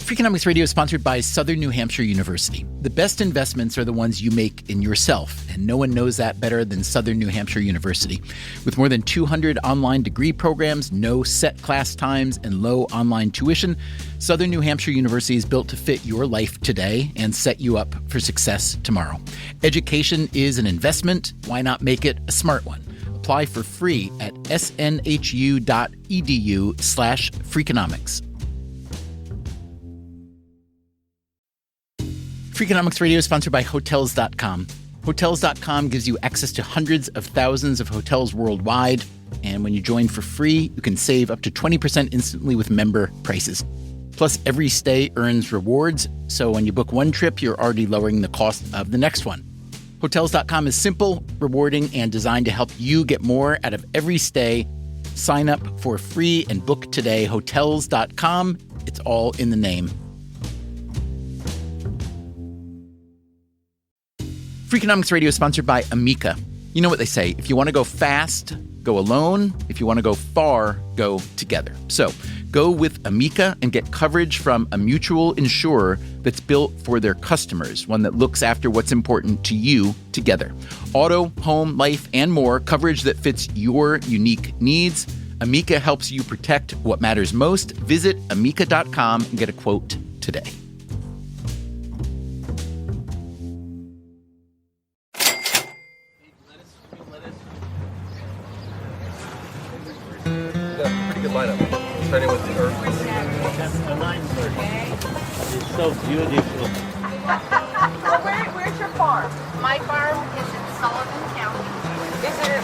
Freakonomics Radio is sponsored by Southern New Hampshire University. The best investments are the ones you make in yourself, and no one knows that better than Southern New Hampshire University. With more than 200 online degree programs, no set class times, and low online tuition, Southern New Hampshire University is built to fit your life today and set you up for success tomorrow. Education is an investment. Why not make it a smart one? Apply for free at snhu.edu/Freakonomics. Freakonomics Radio is sponsored by Hotels.com. Hotels.com gives you access to hundreds of thousands of hotels worldwide. And when you join for free, you can save up to 20% instantly with member prices. Plus, every stay earns rewards. So when you book one trip, you're already lowering the cost of the next one. Hotels.com is simple, rewarding, and designed to help you get more out of every stay. Sign up for free and book today. Hotels.com. It's all in the name. Freakonomics Radio is sponsored by Amica. You know what they say, if you want to go fast, go alone. If you want to go far, go together. So go with Amica and get coverage from a mutual insurer that's built for their customers, one that looks after what's important to you together. Auto, home, life, and more, coverage that fits your unique needs. Amica helps you protect what matters most. Visit amica.com and get a quote today. Lineup, starting with the earth. That's the 9:30. It's so beautiful. Where's your farm? My farm is in Sullivan County.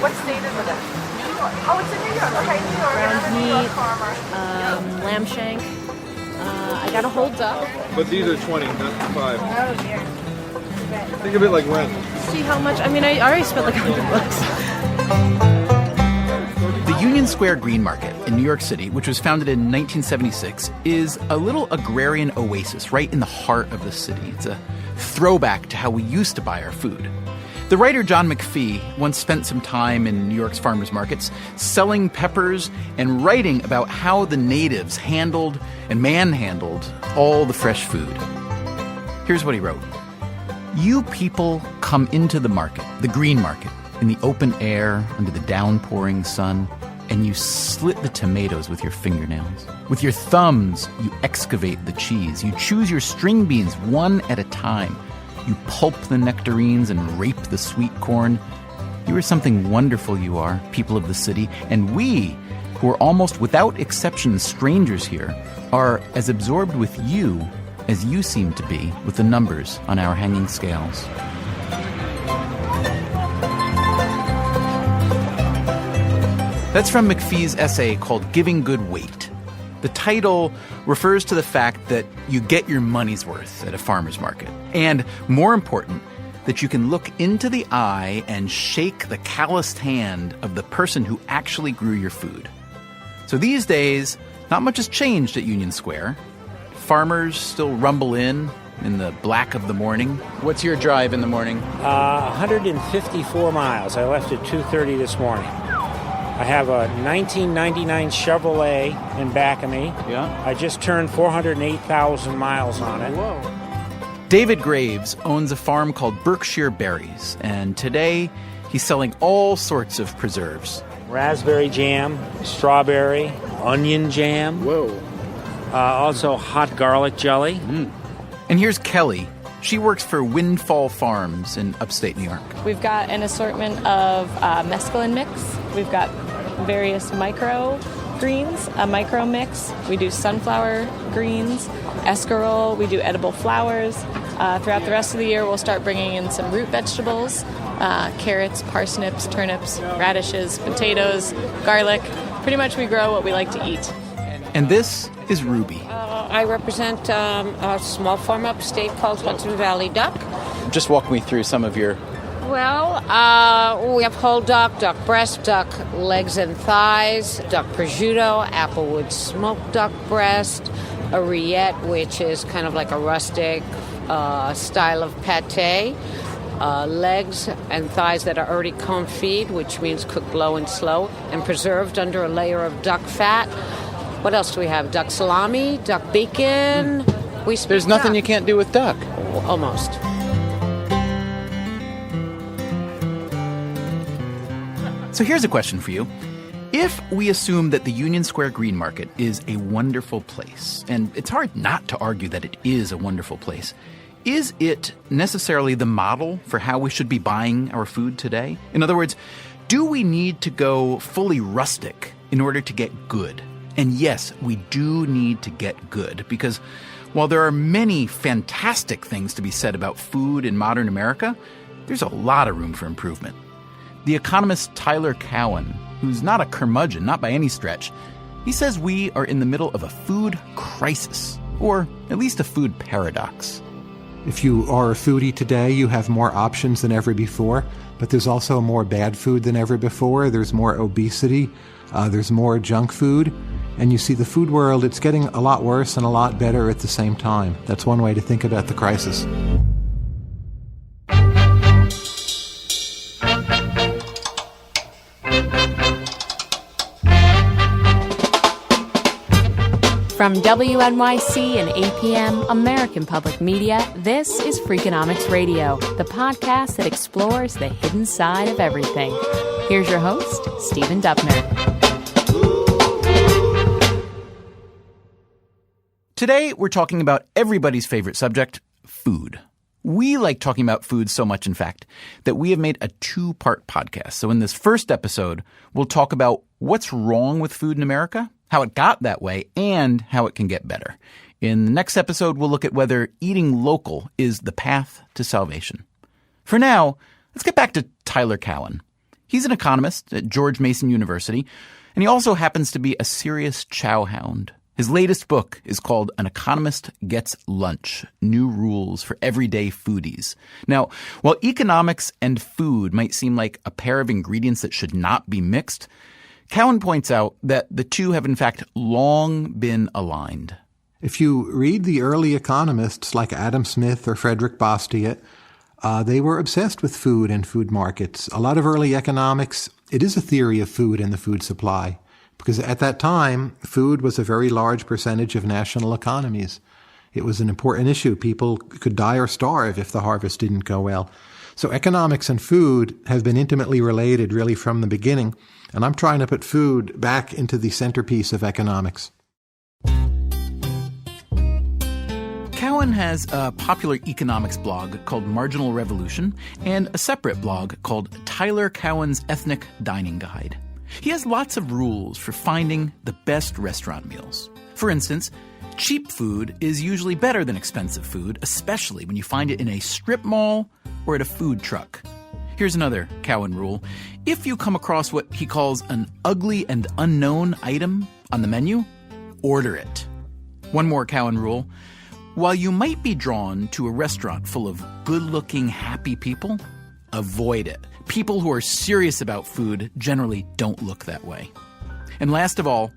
What state is it in? New York. Oh, it's in New York. Okay, New York. Ground I'm a New York meat, farmer. lamb shank. I got a whole duck. But these are 20, not 5. Oh dear. Think of it like rent. See how much? I mean, I already spent like $100. The Union Square Green Market in New York City, which was founded in 1976, is a little agrarian oasis right in the heart of the city. It's a throwback to how we used to buy our food. The writer John McPhee once spent some time in New York's farmers markets selling peppers and writing about how the natives handled and manhandled all the fresh food. Here's what he wrote. You people come into the market, the green market, in the open air under the downpouring sun, and you slit the tomatoes with your fingernails. With your thumbs, you excavate the cheese. You choose your string beans one at a time. You pulp the nectarines and rape the sweet corn. You are something wonderful, you are, people of the city. And we, who are almost without exception strangers here, are as absorbed with you as you seem to be with the numbers on our hanging scales. That's from McPhee's essay called Giving Good Weight. The title refers to the fact that you get your money's worth at a farmer's market. And more important, that you can look into the eye and shake the calloused hand of the person who actually grew your food. So these days, not much has changed at Union Square. Farmers still rumble in the black of the morning. What's your drive in the morning? 154 miles. I left at 2:30 this morning. I have a 1999 Chevrolet in back of me. Yeah. I just turned 408,000 miles on it. Whoa. David Graves owns a farm called Berkshire Berries, and today he's selling all sorts of preserves. Raspberry jam, strawberry, onion jam. Whoa. Also hot garlic jelly. And here's Kelly. She works for Windfall Farms in upstate New York. We've got an assortment of mesclun mix. We've got various micro greens, a micro mix. We do sunflower greens, escarole. We do edible flowers. Throughout the rest of the year, we'll start bringing in some root vegetables, carrots, parsnips, turnips, radishes, potatoes, garlic. Pretty much we grow what we like to eat. And this is Ruby. I represent a small farm upstate called Hudson Valley Duck. Just walk me through some of your... Well, we have whole duck, duck breast, duck legs and thighs, duck prosciutto, applewood smoked duck breast, a rillette, which is kind of like a rustic style of pate, legs and thighs that are already confit, which means cooked low and slow, and preserved under a layer of duck fat. What else do we have? Duck salami, duck bacon, There's nothing you can't do with duck. Almost. So here's a question for you. If we assume that the Union Square Green Market is a wonderful place, and it's hard not to argue that it is a wonderful place, is it necessarily the model for how we should be buying our food today? In other words, do we need to go fully rustic in order to get good? And yes, we do need to get good, because while there are many fantastic things to be said about food in modern America, there's a lot of room for improvement. The economist Tyler Cowen, who's not a curmudgeon, not by any stretch, he says we are in the middle of a food crisis, or at least a food paradox. If you are a foodie today, you have more options than ever before, but there's also more bad food than ever before. There's more obesity, there's more junk food, and you see the food world, it's getting a lot worse and a lot better at the same time. That's one way to think about the crisis. From WNYC and APM, American Public Media, this is Freakonomics Radio, the podcast that explores the hidden side of everything. Here's your host, Stephen Dubner. Today, we're talking about everybody's favorite subject, food. We like talking about food so much, in fact, that we have made a 2-part podcast. So in this first episode, we'll talk about what's wrong with food in America, how it got that way, and how it can get better. In the next episode, we'll look at whether eating local is the path to salvation. For now, let's get back to Tyler Cowen. He's an economist at George Mason University, and he also happens to be a serious chow hound. His latest book is called An Economist Gets Lunch, New Rules for Everyday Foodies. Now, while economics and food might seem like a pair of ingredients that should not be mixed, Cowen points out that the two have in fact long been aligned. If you read the early economists like Adam Smith or Frederick Bastiat, they were obsessed with food and food markets. A lot of early economics, it is a theory of food and the food supply, because at that time, food was a very large percentage of national economies. It was an important issue. People could die or starve if the harvest didn't go well. So economics and food have been intimately related really from the beginning, and I'm trying to put food back into the centerpiece of economics. Cowen has a popular economics blog called Marginal Revolution and a separate blog called Tyler Cowen's Ethnic Dining Guide. He has lots of rules for finding the best restaurant meals. For instance, cheap food is usually better than expensive food, especially when you find it in a strip mall or at a food truck. Here's another Cowen rule. If you come across what he calls an ugly and unknown item on the menu, order it. One more Cowen rule. While you might be drawn to a restaurant full of good-looking, happy people, avoid it. People who are serious about food generally don't look that way. And last of all,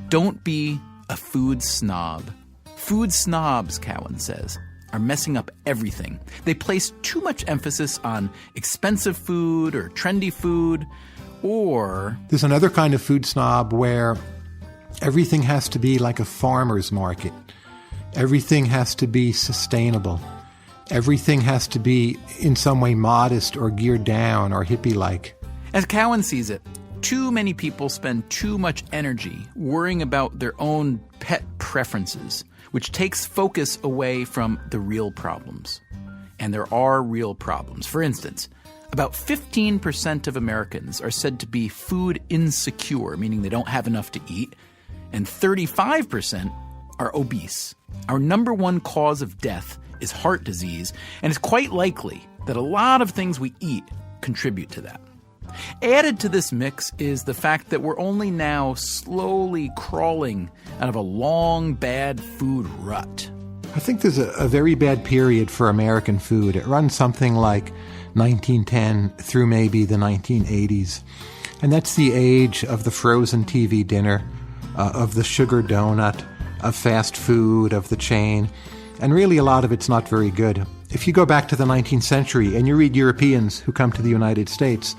don't be a food snob. Food snobs, Cowen says, are messing up everything. They place too much emphasis on expensive food or trendy food, or... There's another kind of food snob where everything has to be like a farmer's market. Everything has to be sustainable. Everything has to be in some way modest or geared down or hippie-like. As Cowen sees it, too many people spend too much energy worrying about their own pet preferences, which takes focus away from the real problems. And there are real problems. For instance, about 15% of Americans are said to be food insecure, meaning they don't have enough to eat, and 35% are obese. Our number one cause of death is heart disease, and it's quite likely that a lot of things we eat contribute to that. Added to this mix is the fact that we're only now slowly crawling out of a long, bad food rut. I think there's a very bad period for American food. It runs something like 1910 through maybe the 1980s. And that's the age of the frozen TV dinner, of the sugar donut, of fast food, of the chain. And really a lot of it's not very good. If you go back to the 19th century and you read Europeans who come to the United States,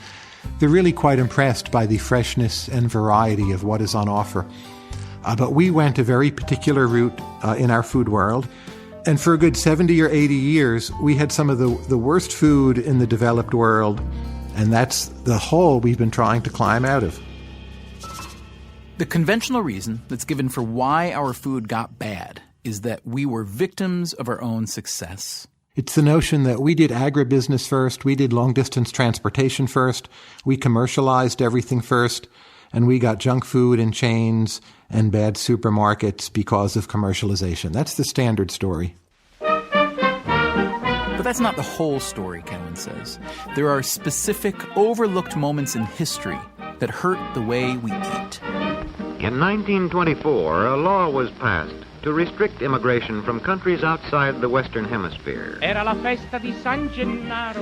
they're really quite impressed by the freshness and variety of what is on offer. But we went a very particular route in our food world, And for a good 70 or 80 years, we had some of the worst food in the developed world, and that's the hole we've been trying to climb out of. The conventional reason that's given for why our food got bad is that we were victims of our own success. It's the notion that we did agribusiness first, we did long-distance transportation first, we commercialized everything first, and we got junk food in chains and bad supermarkets because of commercialization. That's the standard story. But that's not the whole story, Cowan says. There are specific, overlooked moments in history that hurt the way we eat. In 1924, a law was passed to restrict immigration from countries outside the Western Hemisphere.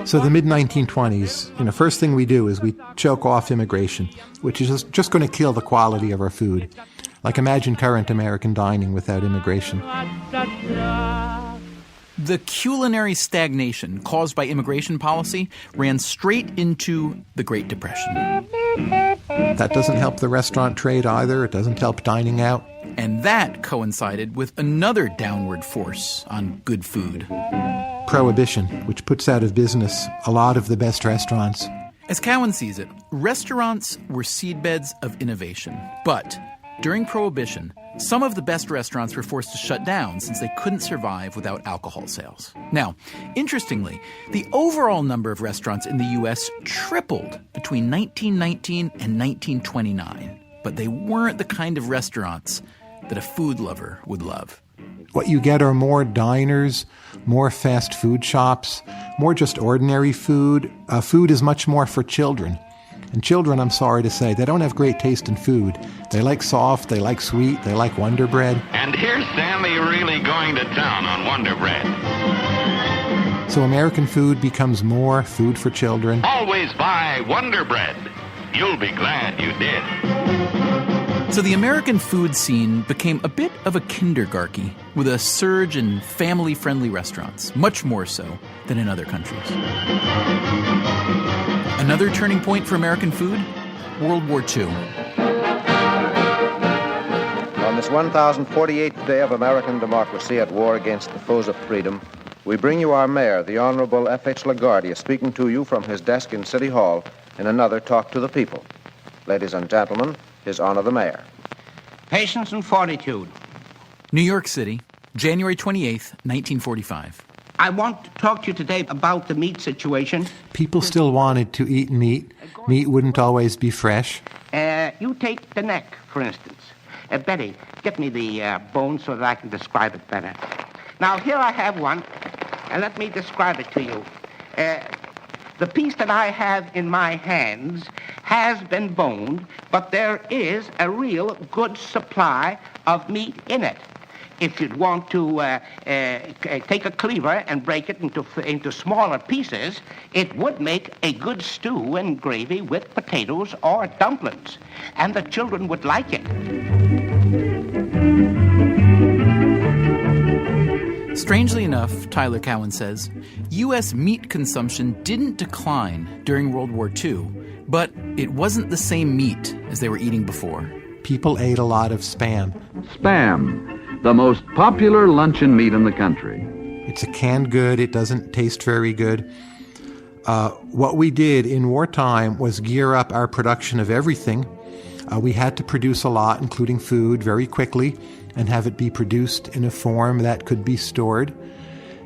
So the mid-1920s, first thing we do is we choke off immigration, which is just going to kill the quality of our food. Like imagine current American dining without immigration. The culinary stagnation caused by immigration policy ran straight into the Great Depression. That doesn't help the restaurant trade either. It doesn't help dining out. And that coincided with another downward force on good food. Prohibition, which puts out of business a lot of the best restaurants. As Cowan sees it, restaurants were seedbeds of innovation. But during Prohibition, some of the best restaurants were forced to shut down since they couldn't survive without alcohol sales. Now, interestingly, the overall number of restaurants in the U.S. tripled between 1919 and 1929. But they weren't the kind of restaurants that a food lover would love. What you get are more diners, more fast food shops, more just ordinary food. Food is much more for children. And children, I'm sorry to say, they don't have great taste in food. They like soft, they like sweet, they like Wonder Bread. And here's Stanley really going to town on Wonder Bread. So American food becomes more food for children. Always buy Wonder Bread. You'll be glad you did. So the American food scene became a bit of a kindergarten with a surge in family-friendly restaurants, much more so than in other countries. Another turning point for American food? World War II. On this 1048th day of American democracy at war against the foes of freedom, we bring you our mayor, the Honorable F.H. LaGuardia, speaking to you from his desk in City Hall in another Talk to the People. Ladies and gentlemen, His Honor the Mayor. Patience and fortitude. New York City, January 28th, 1945. I want to talk to you today about the meat situation. People still wanted to eat meat. Meat wouldn't always be fresh. You take the neck, for instance. Betty, get me the bone so that I can describe it better. Now, here I have one, and let me describe it to you. The piece that I have in my hands has been boned, but there is a real good supply of meat in it. If you'd want to take a cleaver and break it into smaller pieces, it would make a good stew and gravy with potatoes or dumplings, and the children would like it. Strangely enough, Tyler Cowan says, U.S. meat consumption didn't decline during World War II, but it wasn't the same meat as they were eating before. People ate a lot of Spam. Spam, the most popular luncheon meat in the country. It's a canned good. It doesn't taste very good. What we did in wartime was gear up our production of everything. We had to produce a lot, including food, very quickly, and have it be produced in a form that could be stored.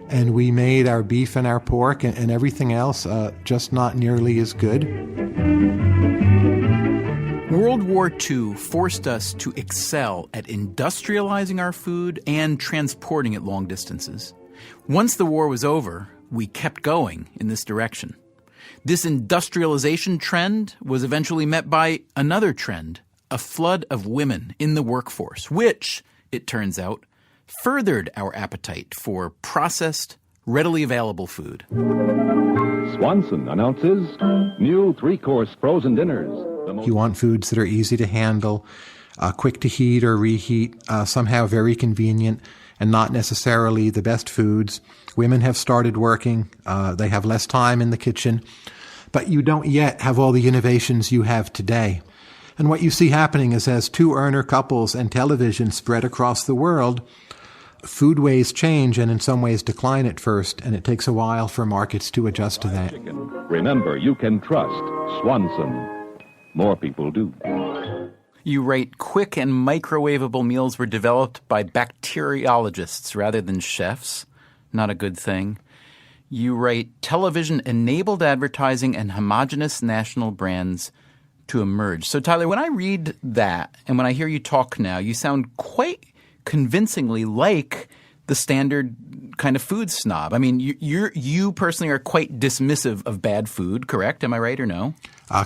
And we made our beef and our pork and everything else just not nearly as good. World War II forced us to excel at industrializing our food and transporting it long distances. Once the war was over, we kept going in this direction. This industrialization trend was eventually met by another trend, a flood of women in the workforce, which, it turns out, furthered our appetite for processed, readily available food. Swanson announces new 3-course frozen dinners. You want foods that are easy to handle, quick to heat or reheat, somehow very convenient, and not necessarily the best foods. Women have started working. They have less time in the kitchen. But you don't yet have all the innovations you have today. And what you see happening is as 2-earner couples and television spread across the world, Food ways change and in some ways decline at first, and it takes a while for markets to adjust to that. Remember, you can trust Swanson. More people do. You write, quick and microwavable meals were developed by bacteriologists rather than chefs. Not a good thing. You write, television enabled advertising and homogenous national brands to emerge. So, Tyler, when I read that and when I hear you talk now, you sound quite convincingly like the standard kind of food snob. I mean, you personally are quite dismissive of bad food, correct? Am I right or no?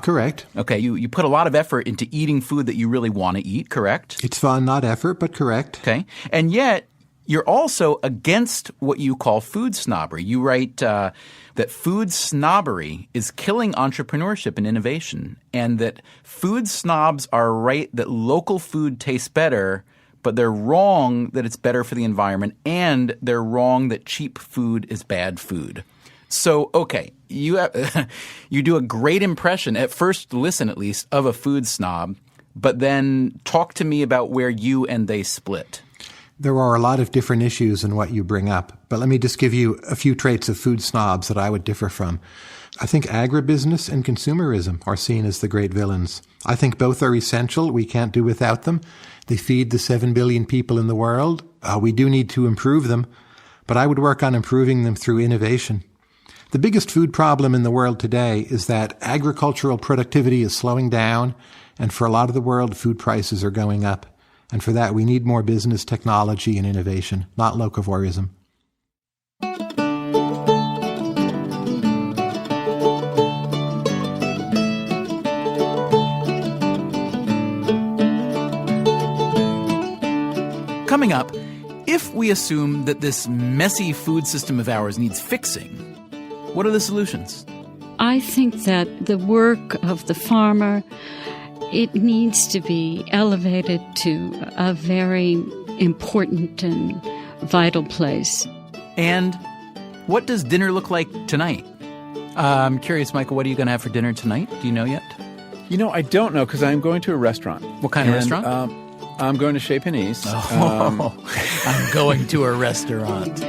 Correct. Okay, you put a lot of effort into eating food that you really want to eat, correct? It's fun, not effort, but correct. Okay, and yet you're also against what you call food snobbery. You write that food snobbery is killing entrepreneurship and innovation, and that food snobs are right that local food tastes better, but they're wrong that it's better for the environment, and they're wrong that cheap food is bad food. So, okay, you do a great impression, at first listen at least, of a food snob, but then talk to me about where you and they split. There are a lot of different issues in what you bring up, but let me just give you a few traits of food snobs that I would differ from. I think agribusiness and consumerism are seen as the great villains. I think both are essential. We can't do without them. They feed the 7 billion people in the world. We do need to improve them, but I would work on improving them through innovation. The biggest food problem in the world today is that agricultural productivity is slowing down, and for a lot of the world, food prices are going up. And for that, we need more business, technology, and innovation, not locavorism. Coming up, if we assume that this messy food system of ours needs fixing, what are the solutions? I think that the work of the farmer, it needs to be elevated to a very important and vital place. And what does dinner look like tonight? I'm curious, Michael, what are you going to have for dinner tonight? Do you know yet? You know, I don't know because I'm going to a restaurant. What kind of restaurant? I'm going to Chez Panisse. I'm going to a restaurant.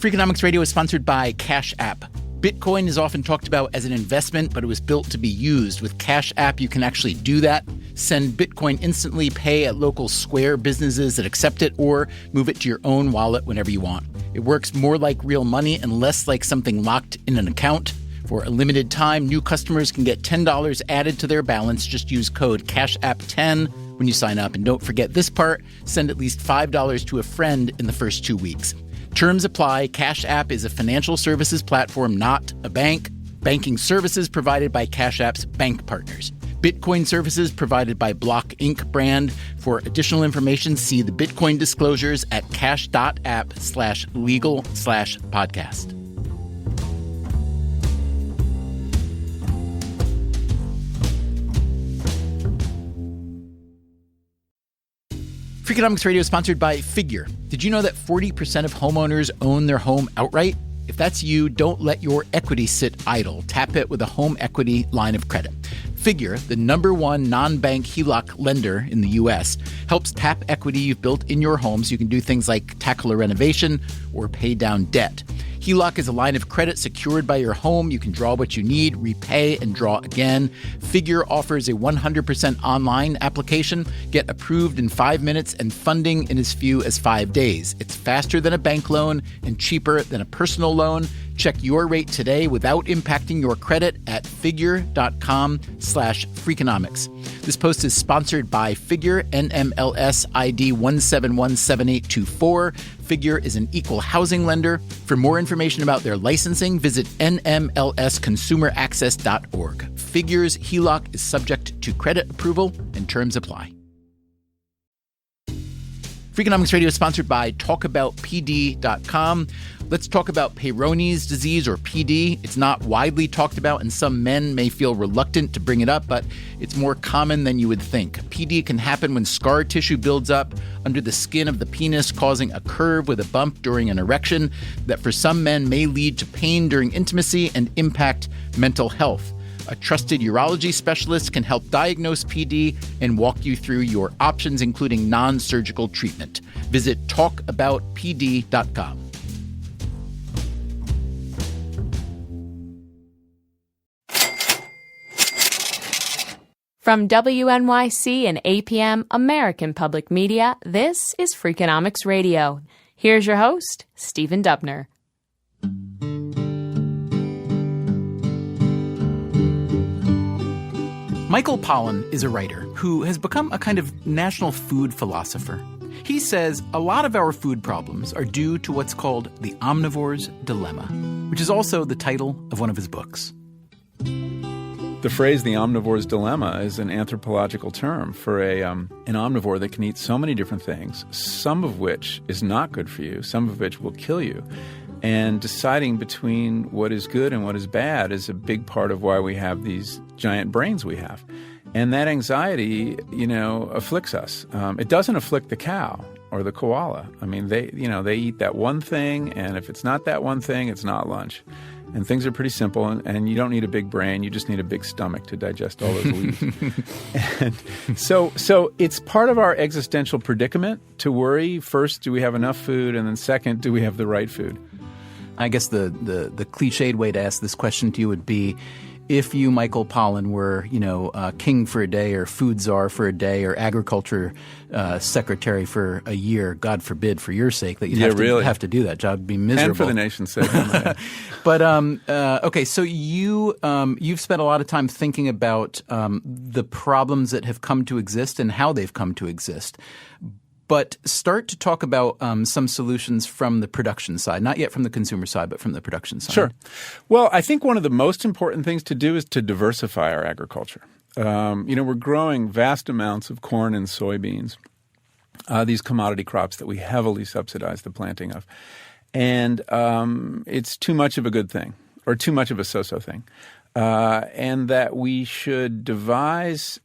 Freakonomics Radio is sponsored by Cash App. Bitcoin is often talked about as an investment, but it was built to be used. With Cash App, you can actually do that. Send Bitcoin instantly, pay at local Square businesses that accept it, or move it to your own wallet whenever you want. It works more like real money and less like something locked in an account. For a limited time, new customers can get $10 added to their balance. Just use code CashApp10 when you sign up. And don't forget this part, send at least $5 to a friend in the first 2 weeks. Terms apply. Cash App is a financial services platform, not a bank. Banking services provided by Cash App's bank partners. Bitcoin services provided by Block Inc. brand. For additional information, see the Bitcoin disclosures at cash.app/legal/podcast. Freakonomics Radio is sponsored by Figure. Did you know that 40% of homeowners own their home outright? If that's you, don't let your equity sit idle. Tap it with a home equity line of credit. Figure, the #1 non-bank HELOC lender in the U.S., helps tap equity you've built in your home so you can do things like tackle a renovation or pay down debt. HELOC is a line of credit secured by your home. You can draw what you need, repay, and draw again. Figure offers a 100% online application. Get approved in 5 minutes and funding in as few as 5 days. It's faster than a bank loan and cheaper than a personal loan. Check your rate today without impacting your credit at figure.com/Freakonomics. This post is sponsored by Figure, NMLS ID 1717824. Figure is an equal housing lender. For more information about their licensing, visit nmlsconsumeraccess.org. Figure's HELOC is subject to credit approval and terms apply. Freakonomics Radio is sponsored by TalkAboutPD.com. Let's talk about Peyronie's disease, or PD. It's not widely talked about, and some men may feel reluctant to bring it up, but it's more common than you would think. PD can happen when scar tissue builds up under the skin of the penis, causing a curve with a bump during an erection that for some men may lead to pain during intimacy and impact mental health. A trusted urology specialist can help diagnose PD and walk you through your options, including non-surgical treatment. Visit talkaboutpd.com. From WNYC and APM American Public Media, this is Freakonomics Radio. Here's your host, Stephen Dubner. Michael Pollan is a writer who has become a kind of national food philosopher. He says a lot of our food problems are due to what's called the omnivore's dilemma, which is also the title of one of his books. The phrase "the omnivore's dilemma" is an anthropological term for an omnivore that can eat so many different things, some of which is not good for you, some of which will kill you. And deciding between what is good and what is bad is a big part of why we have these giant brains we have. And that anxiety, afflicts us. It doesn't afflict the cow or the koala. I mean, they eat that one thing, and if it's not that one thing, it's not lunch. And things are pretty simple, and you don't need a big brain. You just need a big stomach to digest all those leaves. And so it's part of our existential predicament to worry. First, do we have enough food? And then second, do we have the right food? I guess the cliched way to ask this question to you would be, if you, Michael Pollan, were, king for a day, or food czar for a day, or agriculture secretary for a year, God forbid, for your sake, that you'd have to do that job. It'd be miserable. And for the nation's sake. But okay, so you've spent a lot of time thinking about the problems that have come to exist and how they've come to exist. But start to talk about some solutions from the production side, not yet from the consumer side, but from the production side. Sure. Well, I think one of the most important things to do is to diversify our agriculture. We're growing vast amounts of corn and soybeans, these commodity crops that we heavily subsidize the planting of. And it's too much of a good thing, or too much of a so-so thing. And that we should devise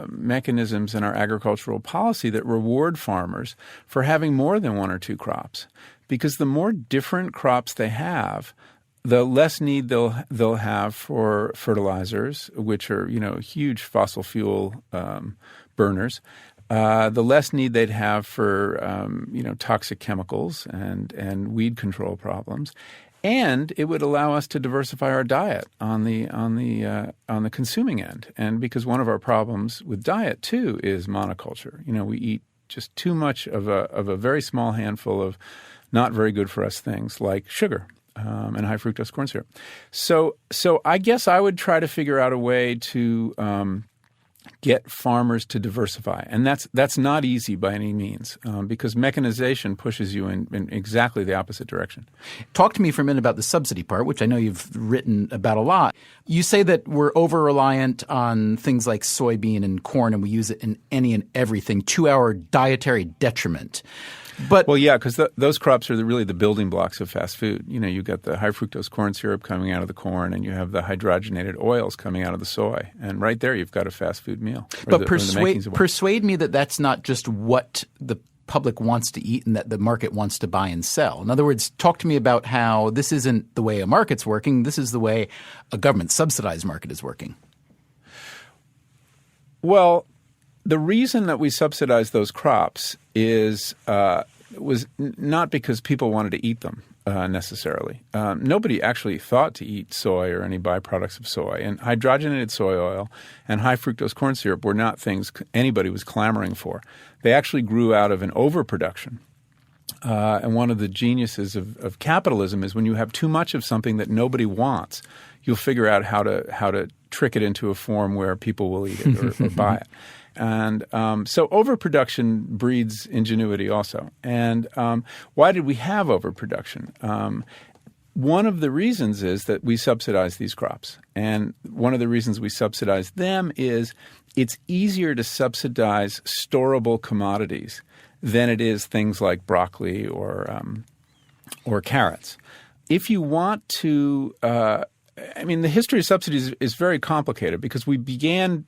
mechanisms in our agricultural policy that reward farmers for having more than one or two crops. Because the more different crops they have, the less need they'll have for fertilizers, which are, huge fossil fuel burners. The less need they'd have for, toxic chemicals and weed control problems. And it would allow us to diversify our diet on the consuming end. And because one of our problems with diet too is monoculture. We eat just too much of a very small handful of not very good for us things like sugar and high fructose corn syrup. So I guess I would try to figure out a way to get farmers to diversify. And that's not easy by any means because mechanization pushes you in exactly the opposite direction. Talk to me for a minute about the subsidy part, which I know you've written about a lot. You say that we're over-reliant on things like soybean and corn, and we use it in any and everything, to our dietary detriment. Well, yeah, because those crops are really the building blocks of fast food. You've got the high fructose corn syrup coming out of the corn, and you have the hydrogenated oils coming out of the soy. And right there, you've got a fast food meal. But persuade me that that's not just what the public wants to eat and that the market wants to buy and sell. In other words, talk to me about how this isn't the way a market's working. This is the way a government-subsidized market is working. Well, the reason that we subsidize those crops was not because people wanted to eat them necessarily. Nobody actually thought to eat soy or any byproducts of soy. And hydrogenated soy oil and high fructose corn syrup were not things anybody was clamoring for. They actually grew out of an overproduction. And one of the geniuses of capitalism is when you have too much of something that nobody wants, you'll figure out how to trick it into a form where people will eat it or buy it. And so overproduction breeds ingenuity also. And why did we have overproduction? One of the reasons is that we subsidize these crops. And one of the reasons we subsidize them is it's easier to subsidize storable commodities than it is things like broccoli or carrots. If you want to the history of subsidies is very complicated because we began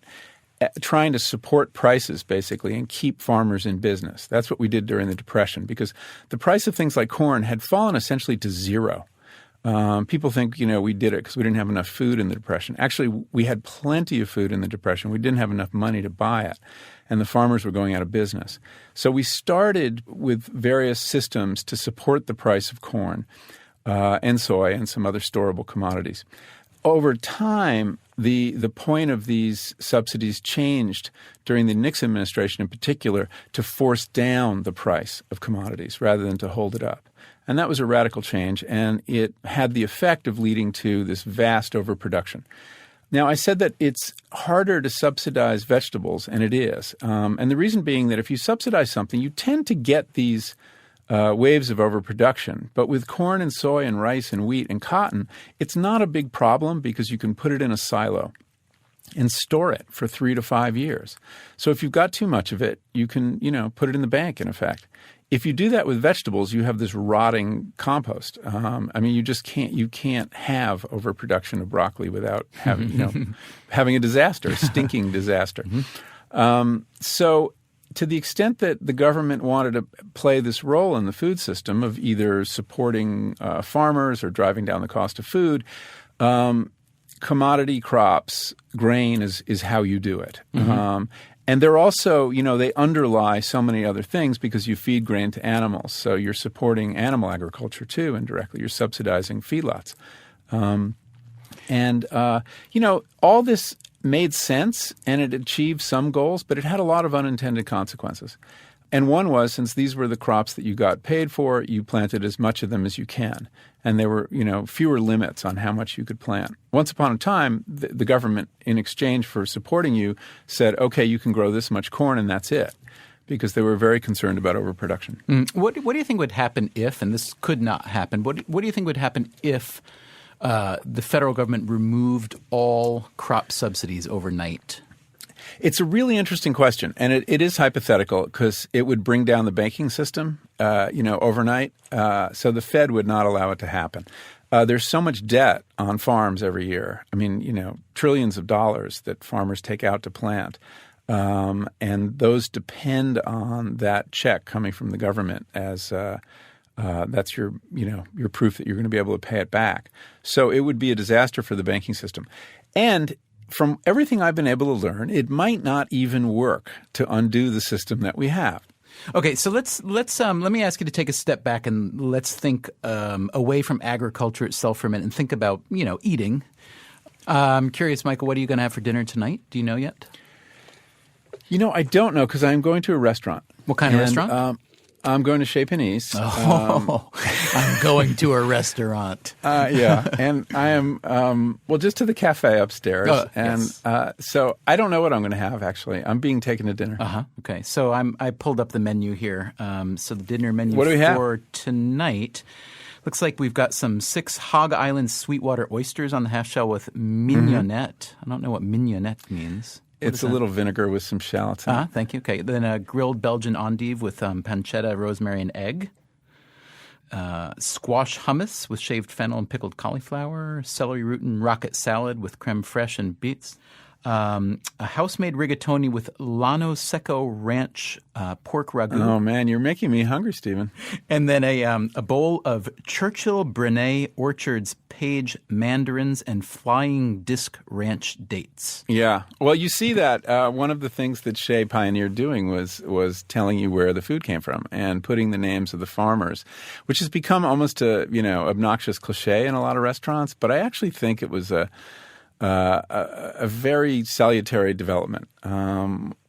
trying to support prices, basically, and keep farmers in business. That's what we did during the Depression because the price of things like corn had fallen essentially to zero. People think, we did it because we didn't have enough food in the Depression. Actually, we had plenty of food in the Depression. We didn't have enough money to buy it, and the farmers were going out of business. So we started with various systems to support the price of corn and soy and some other storable commodities. Over time, the point of these subsidies changed during the Nixon administration in particular to force down the price of commodities rather than to hold it up. And that was a radical change, and it had the effect of leading to this vast overproduction. Now, I said that it's harder to subsidize vegetables, and it is. And the reason being that if you subsidize something, you tend to get these waves of overproduction. But with corn and soy and rice and wheat and cotton, it's not a big problem because you can put it in a silo and store it for 3 to 5 years. So if you've got too much of it, you can, put it in the bank, in effect. If you do that with vegetables, you have this rotting compost. You can't have overproduction of broccoli without having, having a disaster, a stinking disaster. So to the extent that the government wanted to play this role in the food system of either supporting farmers or driving down the cost of food, commodity crops, grain is how you do it. And they're also, they underlie so many other things because you feed grain to animals. So you're supporting animal agriculture too indirectly. You're subsidizing feedlots. All this made sense and it achieved some goals, but it had a lot of unintended consequences. And one was, since these were the crops that you got paid for, you planted as much of them as you can. And there were, fewer limits on how much you could plant. Once upon a time, the government, in exchange for supporting you, said, okay, you can grow this much corn and that's it, because they were very concerned about overproduction. What do you think would happen if, and this could not happen, what do you think would happen if the federal government removed all crop subsidies overnight? It's a really interesting question, and it is hypothetical because it would bring down the banking system, overnight. So the Fed would not allow it to happen. There's so much debt on farms every year. Trillions of dollars that farmers take out to plant. And those depend on that check coming from the government as that's your proof that you're going to be able to pay it back. So it would be a disaster for the banking system. And from everything I've been able to learn, it might not even work to undo the system that we have. Okay, so let's let me ask you to take a step back and let's think away from agriculture itself for a minute and think about eating. I'm curious, Michael, what are you going to have for dinner tonight? Do you know yet? I don't know because I'm going to a restaurant. What kind of restaurant? I'm going to Chez Panisse. I'm going to a restaurant. Yeah, and I am just to the cafe upstairs. So I don't know what I'm going to have, actually. I'm being taken to dinner. Okay, so I pulled up the menu here. So the dinner menu what do we have? For tonight looks like we've got some 6 Hog Island sweetwater oysters on the half shell with mignonette. I don't know what mignonette means. It's a little vinegar with some shallots in it. Thank you. Okay. Then a grilled Belgian endive with pancetta, rosemary, and egg. Squash hummus with shaved fennel and pickled cauliflower. Celery root and rocket salad with creme fraiche and beets. A house-made rigatoni with Lano Secco Ranch pork ragu. Oh, man, you're making me hungry, Stephen. And then a bowl of Churchill Brené Orchards Page mandarins and Flying Disc Ranch dates. Yeah. Well, you see that one of the things that Chez pioneered doing was telling you where the food came from and putting the names of the farmers, which has become almost a obnoxious cliche in a lot of restaurants. But I actually think it was a very salutary development.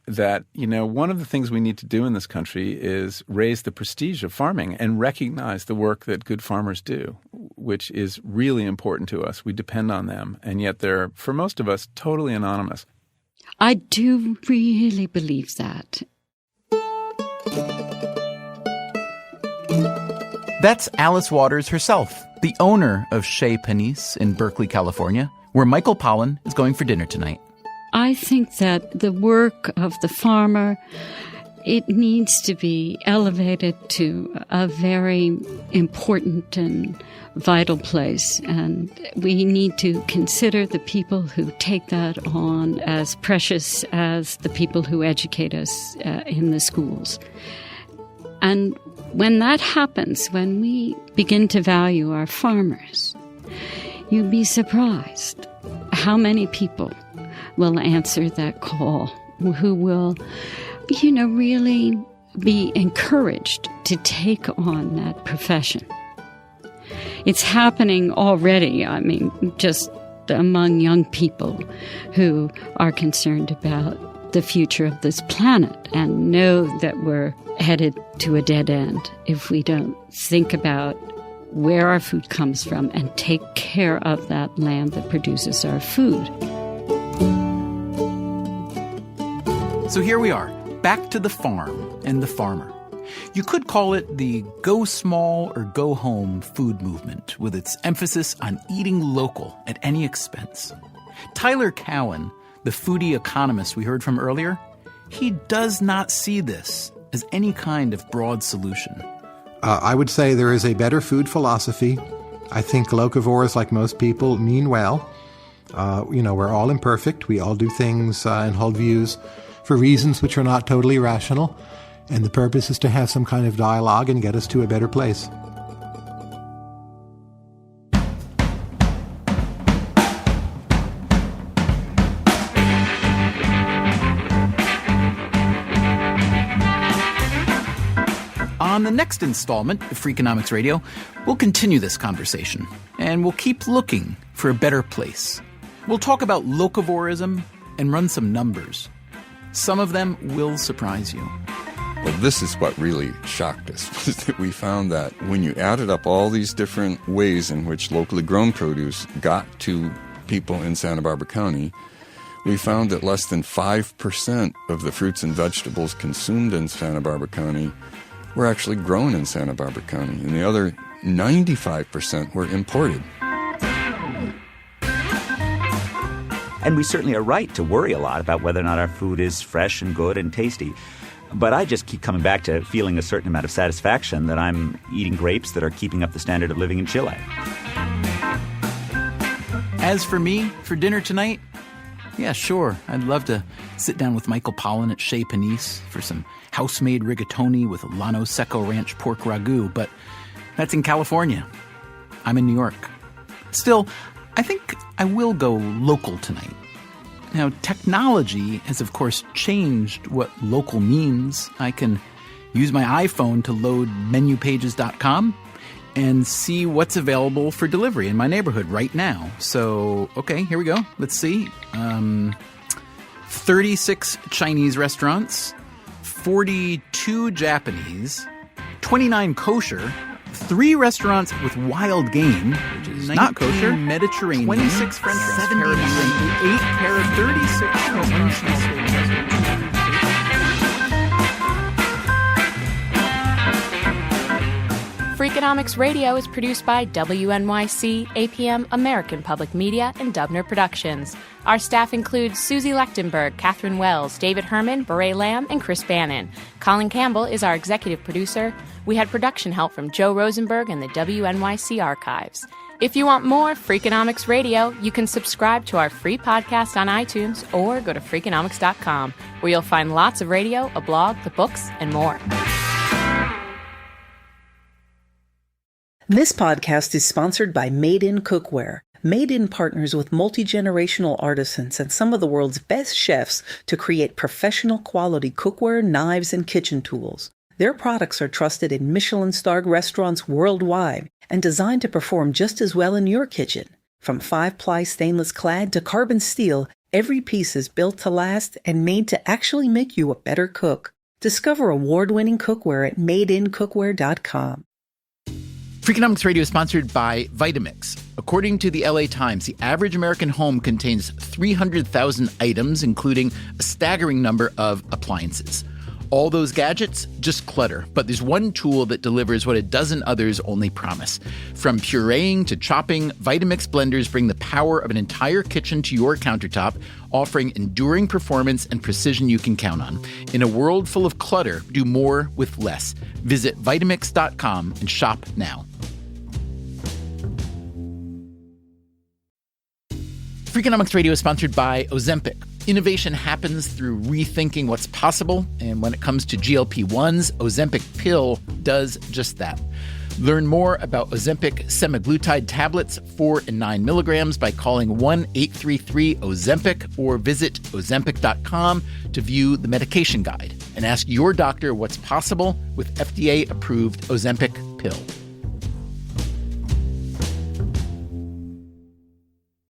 That, one of the things we need to do in this country is raise the prestige of farming and recognize the work that good farmers do, which is really important to us. We depend on them, and yet they're, for most of us, totally anonymous. I do really believe that. That's Alice Waters herself, the owner of Chez Panisse in Berkeley, California, where Michael Pollan is going for dinner tonight. I think that the work of the farmer, it needs to be elevated to a very important and vital place. And we need to consider the people who take that on as precious as the people who educate us in the schools. And when that happens, when we begin to value our farmers, you'd be surprised how many people will answer that call, who will, really be encouraged to take on that profession. It's happening already, just among young people who are concerned about the future of this planet and know that we're headed to a dead end if we don't think about where our food comes from and take care of that land that produces our food. So here we are, back to the farm and the farmer. You could call it the go small or go home food movement, with its emphasis on eating local at any expense. Tyler Cowen, the foodie economist we heard from earlier, he does not see this as any kind of broad solution. I would say there is a better food philosophy. I think locavores, like most people, mean well. We're all imperfect. We all do things and hold views for reasons which are not totally rational. And the purpose is to have some kind of dialogue and get us to a better place. On the next installment of Freakonomics Radio, we'll continue this conversation, and we'll keep looking for a better place. We'll talk about locavorism and run some numbers. Some of them will surprise you. Well, this is what really shocked us, was that we found that when you added up all these different ways in which locally grown produce got to people in Santa Barbara County, we found that less than 5% of the fruits and vegetables consumed in Santa Barbara County were actually grown in Santa Barbara County, and the other 95% were imported. And we certainly are right to worry a lot about whether or not our food is fresh and good and tasty. But I just keep coming back to feeling a certain amount of satisfaction that I'm eating grapes that are keeping up the standard of living in Chile. As for me, for dinner tonight, yeah, sure, I'd love to sit down with Michael Pollan at Chez Panisse for some house-made rigatoni with Llano Secco Ranch pork ragu, but that's in California. I'm in New York. Still, I think I will go local tonight. Now, technology has, of course, changed what local means. I can use my iPhone to load menupages.com and see what's available for delivery in my neighborhood right now. So, okay, here we go. Let's see. 36 Chinese restaurants, 42 Japanese, 29 kosher, 3 restaurants with wild game, which is not kosher, Mediterranean, 26 French restaurants, 8 pair of 36 restaurants. Freakonomics Radio is produced by WNYC, APM, American Public Media, and Dubner Productions. Our staff includes Susie Lechtenberg, Catherine Wells, David Herman, Beret Lamb, and Chris Bannon. Colin Campbell is our executive producer. We had production help from Joe Rosenberg and the WNYC archives. If you want more Freakonomics Radio, you can subscribe to our free podcast on iTunes or go to Freakonomics.com, where you'll find lots of radio, a blog, the books, and more. This podcast is sponsored by Made In Cookware. Made In partners with multi-generational artisans and some of the world's best chefs to create professional quality cookware, knives, and kitchen tools. Their products are trusted in Michelin-starred restaurants worldwide and designed to perform just as well in your kitchen. From 5-ply stainless clad to carbon steel, every piece is built to last and made to actually make you a better cook. Discover award-winning cookware at madeincookware.com. Freakonomics Radio is sponsored by Vitamix. According to the LA Times, the average American home contains 300,000 items, including a staggering number of appliances. all those gadgets? Just clutter. But there's one tool that delivers what a dozen others only promise. From pureeing to chopping, Vitamix blenders bring the power of an entire kitchen to your countertop, offering enduring performance and precision you can count on. In a world full of clutter, do more with less. Visit Vitamix.com and shop now. Freakonomics Radio is sponsored by Ozempic. Innovation happens through rethinking what's possible, and when it comes to GLP-1s, Ozempic pill does just that. Learn more about Ozempic semaglutide tablets, 4 and 9 milligrams, by calling 1-833-OZEMPIC or visit Ozempic.com to view the medication guide and ask your doctor what's possible with FDA-approved Ozempic pill.